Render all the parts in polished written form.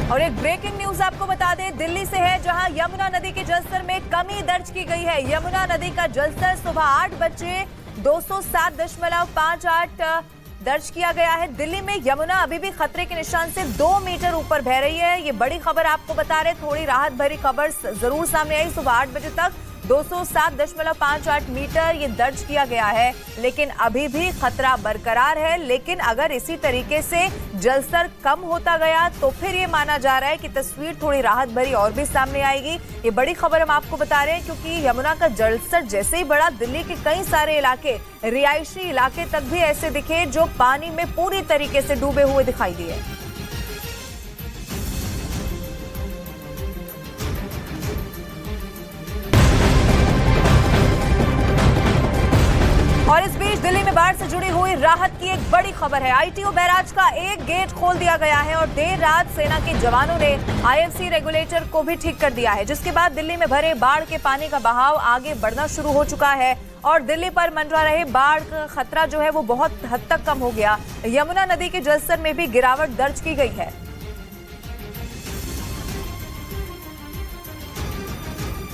और एक breaking news आपको बता दें, दिल्ली से है, जहां यमुना नदी के जलस्तर में कमी दर्ज की गई है। यमुना नदी का जलस्तर सुबह 8 बजे 207.58 दर्ज किया गया है। दिल्ली में यमुना अभी भी खतरे के निशान से 2 मीटर ऊपर बह रही है। ये बड़ी खबर आपको बता रहे, थोड़ी राहत भरी खबर जरूर सामने आई। सुबह 8 बजे तक 207.58 मीटर ये दर्ज किया गया है, लेकिन अभी भी खतरा बरकरार है। लेकिन अगर इसी तरीके से जलस्तर कम होता गया तो फिर ये माना जा रहा है कि तस्वीर थोड़ी राहत भरी और भी सामने आएगी। ये बड़ी खबर हम आपको बता रहे हैं, क्योंकि यमुना का जलस्तर जैसे ही बढ़ा, दिल्ली के कई सारे इलाके, रिहायशी इलाके तक भी ऐसे दिखे जो पानी में पूरी तरीके से डूबे हुए दिखाई दिए। और इस बीच दिल्ली में बाढ़ से जुड़ी हुई राहत की एक बड़ी खबर है। आईटीओ बैराज का एक गेट खोल दिया गया है और देर रात सेना के जवानों ने आईएफसी रेगुलेटर को भी ठीक कर दिया है, जिसके बाद दिल्ली में भरे बाढ़ के पानी का बहाव आगे बढ़ना शुरू हो चुका है और दिल्ली पर मंडरा रहे बाढ़ का खतरा जो है वो बहुत हद तक कम हो गया। यमुना नदी के जलस्तर में भी गिरावट दर्ज की गई है।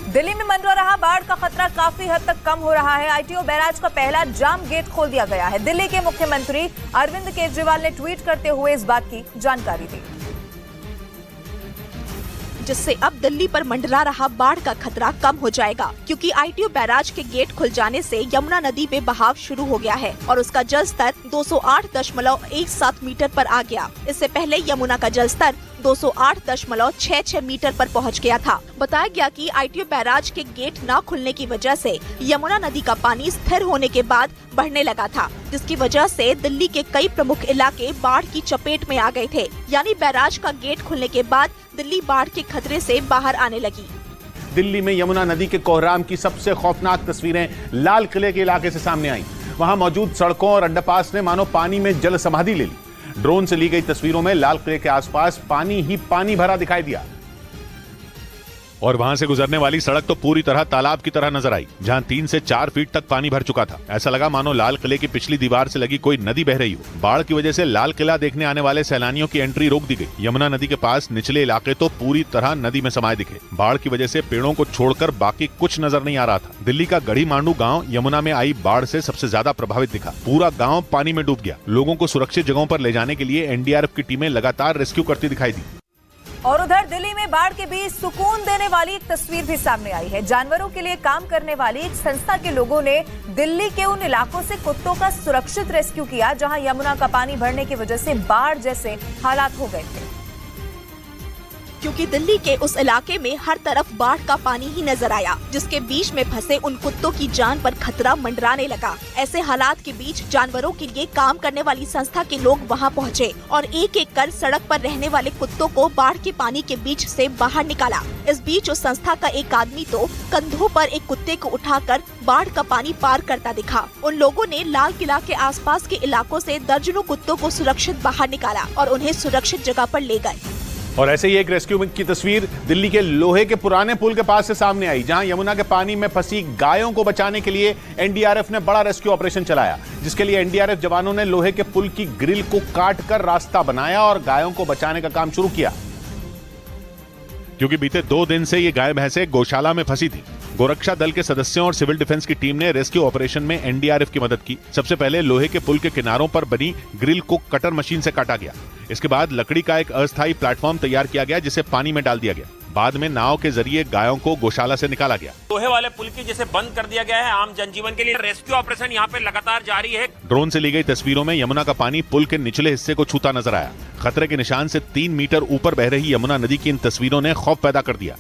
दिल्ली में मंडरा रहा बाढ़ का खतरा काफी हद तक कम हो रहा है। आईटीओ बैराज का पहला जाम गेट खोल दिया गया है। दिल्ली के मुख्यमंत्री अरविंद केजरीवाल ने ट्वीट करते हुए इस बात की जानकारी दी, जिससे अब दिल्ली पर मंडरा रहा बाढ़ का खतरा कम हो जाएगा, क्योंकि आईटीओ बैराज के गेट खुल जाने से यमुना नदी में बहाव शुरू हो गया है और उसका जलस्तर 208.17 मीटर पर आ गया। इससे पहले यमुना का जलस्तर 208.66 मीटर पर पहुंच गया था। बताया गया कि आईटीओ बैराज के गेट न खुलने की वजह से यमुना नदी का पानी स्थिर होने के बाद बढ़ने लगा था, जिसकी वजह से दिल्ली के कई प्रमुख इलाके बाढ़ की चपेट में आ गए थे। यानी बैराज का गेट खुलने के बाद दिल्ली बाढ़ के खतरे से बाहर आने लगी। दिल्ली में यमुना नदी के कोहराम की सबसे खौफनाक तस्वीरें लाल किले के इलाके से सामने आई। वहां मौजूद सड़कों और अंडरपास ने मानो पानी में जल समाधि ले ली। ड्रोन से ली गई तस्वीरों में लाल किले के आसपास पानी ही पानी भरा दिखाई दिया और वहां से गुजरने वाली सड़क तो पूरी तरह तालाब की तरह नजर आई, जहां 3 से 4 फीट तक पानी भर चुका था। ऐसा लगा मानो लाल किले की पिछली दीवार से लगी कोई नदी बह रही हो। बाढ़ की वजह से लाल किला देखने आने वाले सैलानियों की एंट्री रोक दी गई। यमुना नदी के पास निचले इलाके तो पूरी तरह नदी में समाये दिखे। बाढ़ की वजह से पेड़ों को छोड़कर बाकी कुछ नजर नहीं आ रहा था। दिल्ली का गढ़ी मांडू गाँव यमुना में आई बाढ़ से सबसे ज्यादा प्रभावित दिखा। पूरा गाँव पानी में डूब गया। लोगों को सुरक्षित जगहों पर ले जाने के लिए एनडीआरएफ की टीमें लगातार रेस्क्यू करती दिखाई दी। और उधर दिल्ली में बाढ़ के बीच सुकून देने वाली एक तस्वीर भी सामने आई है। जानवरों के लिए काम करने वाली एक संस्था के लोगों ने दिल्ली के उन इलाकों से कुत्तों का सुरक्षित रेस्क्यू किया, जहां यमुना का पानी भरने की वजह से बाढ़ जैसे हालात हो गए थे। क्योंकि दिल्ली के उस इलाके में हर तरफ बाढ़ का पानी ही नजर आया, जिसके बीच में फंसे उन कुत्तों की जान पर खतरा मंडराने लगा। ऐसे हालात के बीच जानवरों के लिए काम करने वाली संस्था के लोग वहां पहुंचे और एक एक कर सड़क पर रहने वाले कुत्तों को बाढ़ के पानी के बीच से बाहर निकाला। इस बीच उस संस्था का एक आदमी तो कंधों पर एक कुत्ते को उठाकर बाढ़ का पानी पार करता दिखा। उन लोगों ने लाल किला के आसपास के इलाकों से दर्जनों कुत्तों को सुरक्षित बाहर निकाला और उन्हें सुरक्षित जगह पर ले गए। और ऐसे ही एक रेस्क्यू की तस्वीर दिल्ली के लोहे के पुराने पुल के पास से सामने आई, जहां यमुना के पानी में फंसी गायों को बचाने के लिए एनडीआरएफ ने बड़ा रेस्क्यू ऑपरेशन चलाया, जिसके लिए एनडीआरएफ जवानों ने लोहे के पुल की ग्रिल को काटकर रास्ता बनाया और गायों को बचाने का काम शुरू किया। क्योंकि बीते 2 दिन से ये गाय भैंसें गौशाला में फंसी थी। गोरक्षा दल के सदस्यों और सिविल डिफेंस की टीम ने रेस्क्यू ऑपरेशन में एनडीआरएफ की मदद की। सबसे पहले लोहे के पुल के किनारों पर बनी ग्रिल को कटर मशीन से काटा गया। इसके बाद लकड़ी का एक अस्थायी प्लेटफॉर्म तैयार किया गया, जिसे पानी में डाल दिया गया। बाद में नाव के जरिए गायों को गौशाला से निकाला गया। लोहे वाले पुल की जैसे बंद कर दिया गया है आम जनजीवन के लिए। रेस्क्यू ऑपरेशन यहाँ पे लगातार जारी है। ड्रोन से ली गई तस्वीरों में यमुना का पानी पुल के निचले हिस्से को छूता नजर आया। खतरे के निशान से 3 मीटर ऊपर बह रही यमुना नदी की इन तस्वीरों ने खौफ पैदा कर दिया।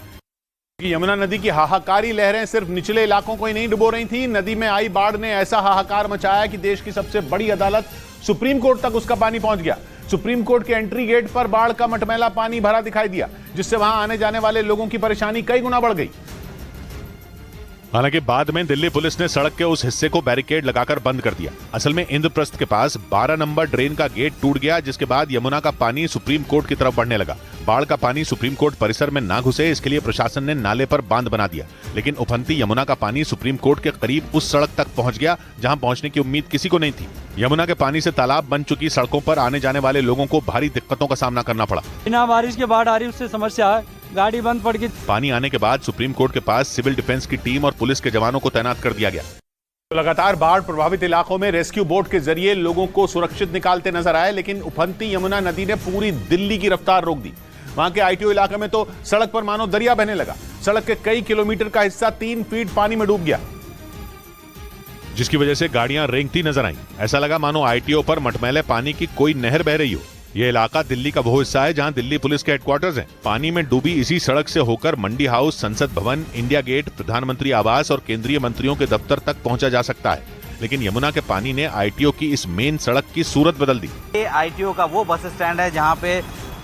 यमुना नदी की हाहाकारी लहरें सिर्फ निचले इलाकों को ही नहीं डुबो रही थी। नदी में आई बाढ़ ने ऐसा हाहाकार मचाया कि देश की सबसे बड़ी अदालत सुप्रीम कोर्ट तक उसका पानी पहुंच गया। सुप्रीम कोर्ट के एंट्री गेट पर बाढ़ का मटमैला पानी भरा दिखाई दिया, जिससे वहां आने जाने वाले लोगों की परेशानी कई गुना बढ़ गई। हालांकि बाद में दिल्ली पुलिस ने सड़क के उस हिस्से को बैरिकेड लगाकर बंद कर दिया। असल में इंद्रप्रस्थ के पास 12 नंबर ड्रेन का गेट टूट गया, जिसके बाद यमुना का पानी सुप्रीम कोर्ट की तरफ बढ़ने लगा। बाढ़ का पानी सुप्रीम कोर्ट परिसर में ना घुसे, इसके लिए प्रशासन ने नाले पर बांध बना दिया। लेकिन उफनती यमुना का पानी सुप्रीम कोर्ट के करीब उस सड़क तक पहुंच गया जहां पहुंचने की उम्मीद किसी को नहीं थी। यमुना के पानी से तालाब बन चुकी सड़कों पर आने जाने वाले लोगों को भारी दिक्कतों का सामना करना पड़ा। बिना बारिश के बाढ़ आ रही उससे समस्या है, गाड़ी बंद पड़ गई। पानी आने के बाद सुप्रीम कोर्ट के पास सिविल डिफेंस की टीम और पुलिस के जवानों को तैनात कर दिया गया। लगातार बाढ़ प्रभावित इलाकों में रेस्क्यू बोट के जरिए लोगों को सुरक्षित निकालते नजर आए, लेकिन उफनती यमुना नदी ने पूरी दिल्ली की रफ्तार रोक दी। वहां के आईटीओ इलाके में तो सड़क पर मानो दरिया बहने लगा। सड़क के कई किलोमीटर का हिस्सा 3 फीट पानी में डूब गया, जिसकी वजह से गाड़ियां रेंगती नजर आईं। ऐसा लगा मानो आईटीओ पर मटमैले पानी की कोई नहर बह रही हो। यह इलाका दिल्ली का वो हिस्सा है जहां दिल्ली पुलिस के हेडक्वार्टर्स हैं। पानी में डूबी इसी सड़क से होकर मंडी हाउस, संसद भवन, इंडिया गेट, प्रधानमंत्री आवास और केंद्रीय मंत्रियों के दफ्तर तक पहुंचा जा सकता है, लेकिन यमुना के पानी ने आईटीओ की इस मेन सड़क की सूरत बदल दी। ये आईटीओ का वो बस स्टैंड है जहां पे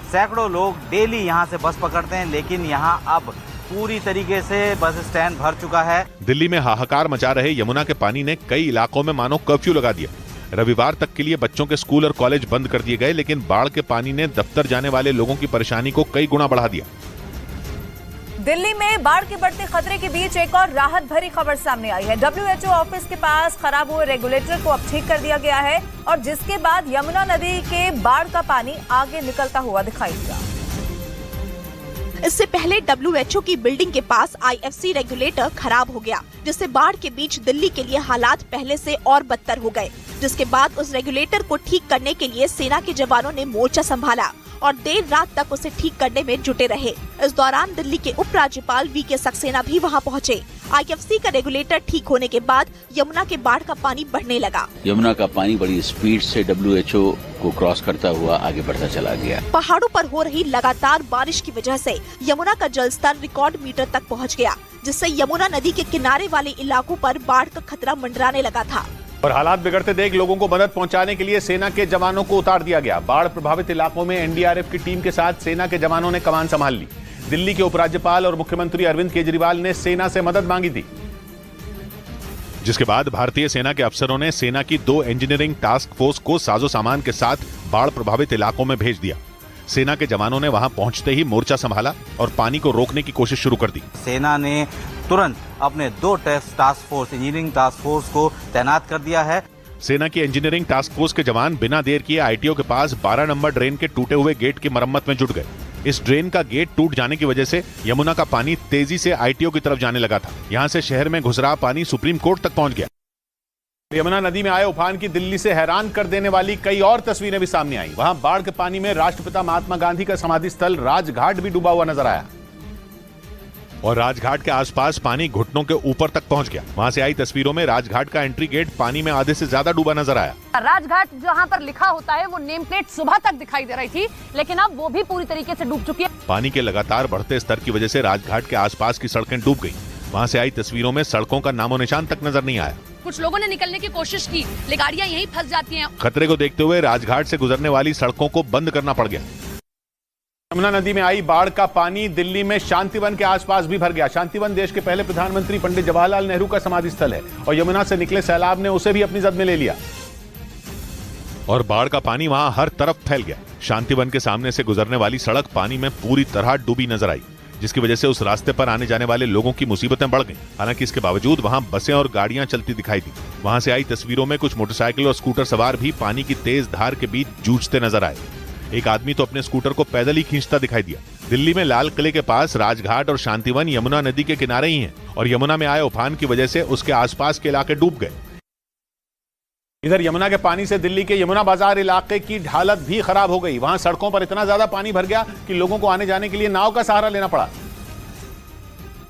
सैकड़ों लोग डेली यहां से बस पकड़ते हैं, लेकिन यहां अब पूरी तरीके से बस स्टैंड भर चुका है। दिल्ली में हाहाकार मचा रहे यमुना के पानी ने कई इलाकों में मानो कर्फ्यू लगा दिया। रविवार तक के लिए बच्चों के स्कूल और कॉलेज बंद कर दिए गए, लेकिन बाढ़ के पानी ने दफ्तर जाने वाले लोगों की परेशानी को कई गुना बढ़ा दिया। दिल्ली में बाढ़ के बढ़ते खतरे के बीच एक और राहत भरी खबर सामने आई है। WHO ऑफिस के पास खराब हुए रेगुलेटर को अब ठीक कर दिया गया है और जिसके बाद यमुना नदी के बाढ़ का पानी आगे निकलता हुआ दिखाई दिया। इससे पहले WHO की बिल्डिंग के पास IFC रेगुलेटर खराब हो गया, जिससे बाढ़ के बीच दिल्ली के लिए हालात पहले से और बदतर हो गए। जिसके बाद उस रेगुलेटर को ठीक करने के लिए सेना के जवानों ने मोर्चा संभाला और देर रात तक उसे ठीक करने में जुटे रहे। इस दौरान दिल्ली के उपराज्यपाल VK सक्सेना भी वहां पहुंचे। IFC का रेगुलेटर ठीक होने के बाद यमुना के बाढ़ का पानी बढ़ने लगा। यमुना का पानी बड़ी स्पीड से WHO को क्रॉस करता हुआ आगे बढ़ता चला गया। पहाड़ों पर हो रही लगातार बारिश की वजह से यमुना का जलस्तर रिकॉर्ड मीटर तक पहुंच गया, जिससे यमुना नदी के किनारे वाले इलाकों पर बाढ़ का खतरा मंडराने लगा था। और हालात बिगड़ते देख लोगों को मदद पहुंचाने के लिए सेना के जवानों को उतार दिया गया। बाढ़ प्रभावित इलाकों में NDRF की टीम के साथ सेना के जवानों ने कमान संभाल ली। दिल्ली के उपराज्यपाल और मुख्यमंत्री अरविंद केजरीवाल ने सेना से मदद मांगी थी, जिसके बाद भारतीय सेना के अफसरों ने सेना की 2 इंजीनियरिंग टास्क फोर्स को साजो सामान के साथ बाढ़ प्रभावित इलाकों में भेज दिया। सेना के जवानों ने वहां पहुंचते ही मोर्चा संभाला और पानी को रोकने की कोशिश शुरू कर दी। सेना ने तुरंत अपने 2 task force, engineering task force को तैनात कर दिया है। सेना की इंजीनियरिंग टास्क फोर्स के जवान बिना देर किए आईटीओ के पास 12 नंबर ड्रेन के टूटे हुए गेट की मरम्मत में जुट गए। इस ड्रेन का गेट टूट जाने की वजह से यमुना का पानी तेजी से आईटीओ की तरफ जाने लगा था। यहां से शहर में घुस रहा पानी सुप्रीम कोर्ट तक पहुंच गया। यमुना नदी में आए उफान की दिल्ली से हैरान कर देने वाली कई और तस्वीरें भी सामने आई। वहां बाढ़ के पानी में राष्ट्रपिता महात्मा गांधी का समाधि स्थल राजघाट भी डूबा हुआ नजर आया और राजघाट के आसपास पानी घुटनों के ऊपर तक पहुंच गया। वहां से आई तस्वीरों में राजघाट का एंट्री गेट पानी में आधे से ज्यादा डूबा नजर आया। राजघाट जहां पर लिखा होता है वो नेम प्लेट सुबह तक दिखाई दे रही थी, लेकिन अब वो भी पूरी तरीके से डूब चुकी है। पानी के लगातार बढ़ते स्तर की वजह से राजघाट के आसपास की सड़कें डूब गईं। वहां से आई तस्वीरों में सड़कों का नामो निशान तक नजर नहीं आया। कुछ लोगों ने निकलने की कोशिश की, लेकिन गाड़ियां यहीं फंस जाती हैं। खतरे को देखते हुए राजघाट से गुजरने वाली सड़कों को बंद करना पड़ गया। यमुना नदी में आई बाढ़ का पानी दिल्ली में शांतिवन के आसपास भी भर गया। शांतिवन देश के पहले प्रधानमंत्री पंडित जवाहरलाल नेहरू का समाधि स्थल है और यमुना से निकले सैलाब ने उसे भी अपनी जद में ले लिया और बाढ़ का पानी वहां हर तरफ फैल गया। शांतिवन के सामने से गुजरने वाली सड़क पानी में पूरी तरह डूबी नजर आई, जिसकी वजह से उस रास्ते पर आने जाने वाले लोगों की मुसीबतें बढ़ गईं। हालांकि इसके बावजूद वहां बसें और गाड़ियां चलती दिखाई दी। वहां से आई तस्वीरों में कुछ मोटरसाइकिल और स्कूटर सवार भी पानी की तेज धार के बीच जूझते नजर आए। एक आदमी तो अपने स्कूटर को पैदल ही खींचता दिखाई दिया। दिल्ली में लाल किले के पास राजघाट और शांतिवन यमुना नदी के किनारे ही हैं और यमुना में आए उफान की वजह से उसके आसपास के इलाके डूब गए। इधर यमुना के पानी से दिल्ली के यमुना बाजार इलाके की हालत भी खराब हो गई। वहां सड़कों पर इतना ज्यादा पानी भर गया कि लोगों को आने जाने के लिए नाव का सहारा लेना पड़ा,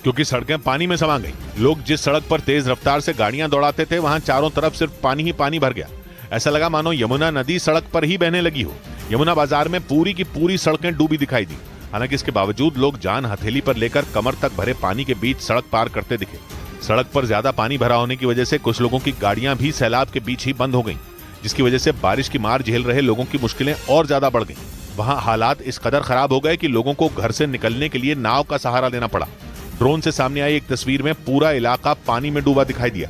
क्योंकि सड़कें पानी में समा गई। लोग जिस सड़क पर तेज रफ्तार से गाड़ियां दौड़ाते थे वहां चारों तरफ सिर्फ पानी ही पानी भर गया। ऐसा लगा मानो यमुना नदी सड़क पर ही बहने लगी हो। यमुना बाजार में पूरी की पूरी सड़कें डूबी दिखाई दी। हालांकि इसके बावजूद लोग जान हथेली पर लेकर कमर तक भरे पानी के बीच सड़क पार करते दिखे। सड़क पर ज्यादा पानी भरा होने की वजह से कुछ लोगों की गाड़ियां भी सैलाब के बीच ही बंद हो गईं, जिसकी वजह से बारिश की मार झेल रहे लोगों की मुश्किलें और ज्यादा बढ़ गईं। वहां हालात इस कदर खराब हो गए कि लोगों को घर से निकलने के लिए नाव का सहारा लेना पड़ा। ड्रोन से सामने आई एक तस्वीर में पूरा इलाका पानी में डूबा दिखाई दिया।